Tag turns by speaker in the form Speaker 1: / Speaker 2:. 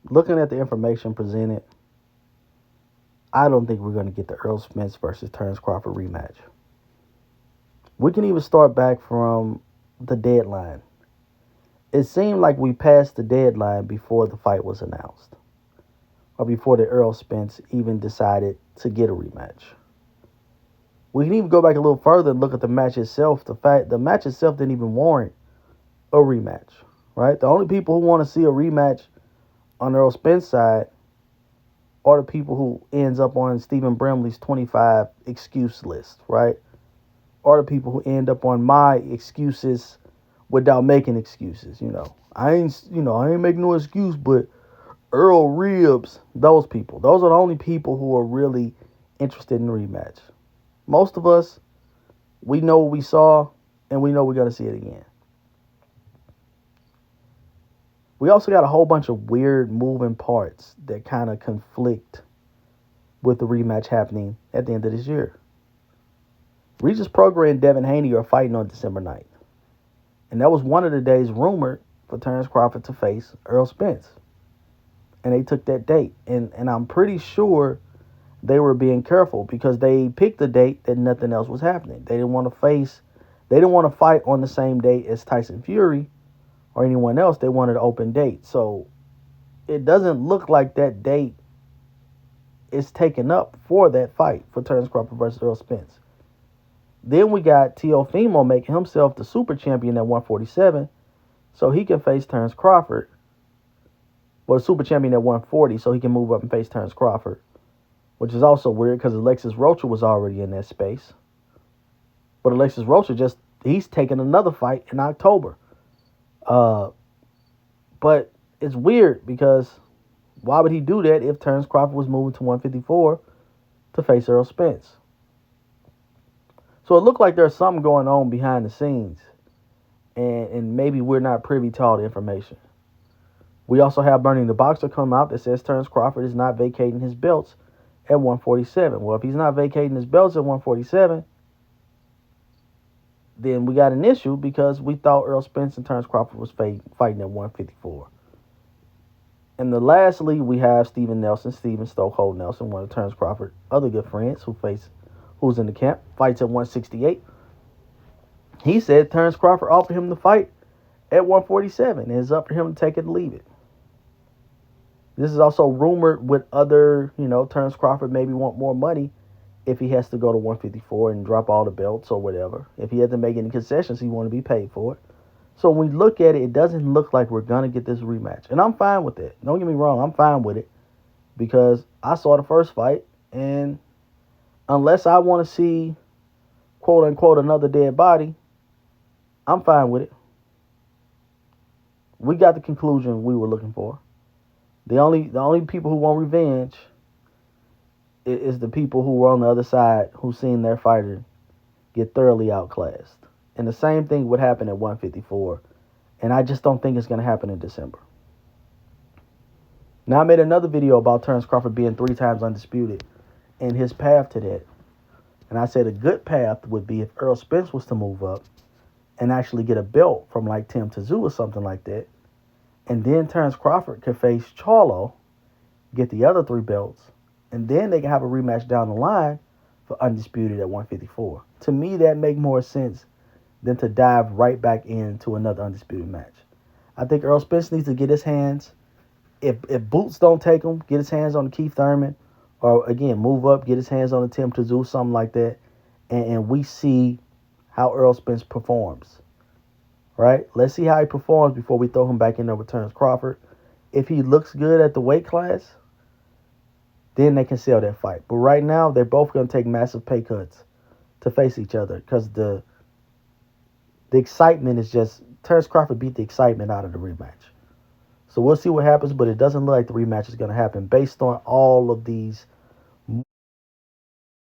Speaker 1: looking at the information presented, I don't think we're going to get the Errol Spence versus Terence Crawford rematch. We can even start back from the deadline. It seemed like we passed the deadline before the fight was announced, or before the Errol Spence even decided to get a rematch. We can even go back a little further and look at the match itself. The match itself didn't even warrant a rematch, right? The only people who want to see a rematch on Errol Spence's side are the people who ends up on Stephen Brimley's 25 excuse list, right? Or the people who end up on my excuses without making excuses. I ain't making no excuse, but Earl Ribs, those people. Those are the only people who are really interested in the rematch. Most of us, we know what we saw, and we know we're going to see it again. We also got a whole bunch of weird moving parts that kind of conflict with the rematch happening at the end of this year. Regis Prograis and Devin Haney are fighting on December 9th. And that was one of the days rumored for Terence Crawford to face Errol Spence. And they took that date. And I'm pretty sure they were being careful because they picked a date that nothing else was happening. They didn't want to fight on the same day as Tyson Fury or anyone else. They wanted an open date. So it doesn't look like that date is taken up for that fight for Terence Crawford versus Errol Spence. Then we got Teofimo making himself the super champion at 147 so he can face Terence Crawford. Well, the super champion at 140 so he can move up and face Terence Crawford. Which is also weird because Alexis Rocha was already in that space. But Alexis Rocha he's taking another fight in October. But it's weird because why would he do that if Terence Crawford was moving to 154 to face Errol Spence? So it looked like there's something going on behind the scenes. And maybe we're not privy to all the information. We also have Bernie the Boxer come out that says Terence Crawford is not vacating his belts at 147. Well, if he's not vacating his belts at 147, then we got an issue because we thought Errol Spence and Terence Crawford was fighting at 154. And then lastly, we have Steven Stokehold Nelson, one of Terence Crawford's other good friends who's in the camp, fights at 168. He said Terence Crawford offered him the fight at 147 and it's up for him to take it or leave it. This is also rumored with other, Terence Crawford maybe want more money if he has to go to 154 and drop all the belts or whatever. If he had to make any concessions, he want to be paid for it. So when we look at it, it doesn't look like we're going to get this rematch. And I'm fine with it. Don't get me wrong. I'm fine with it because I saw the first fight. And unless I want to see, quote unquote, another dead body, I'm fine with it. We got the conclusion we were looking for. The only people who want revenge is the people who were on the other side who seen their fighter get thoroughly outclassed. And the same thing would happen at 154. And I just don't think it's going to happen in December. Now, I made another video about Terence Crawford being 3 times undisputed and his path to that. And I said a good path would be if Errol Spence was to move up and actually get a belt from like Tim Tszyu or something like that. And then Terence Crawford could face Charlo, get the other 3 belts, and then they can have a rematch down the line for undisputed at 154. To me, that makes more sense than to dive right back into another undisputed match. I think Errol Spence needs to get his hands, if Boots don't take him, get his hands on Keith Thurman, or again, move up, get his hands on the Tim Tszyu, something like that, and we see how Errol Spence performs. Right? Let's see how he performs before we throw him back in there with Terence Crawford. If he looks good at the weight class, then they can sell that fight. But right now, they're both going to take massive pay cuts to face each other because the excitement is just, Terence Crawford beat the excitement out of the rematch. So we'll see what happens, but it doesn't look like the rematch is going to happen based on all of these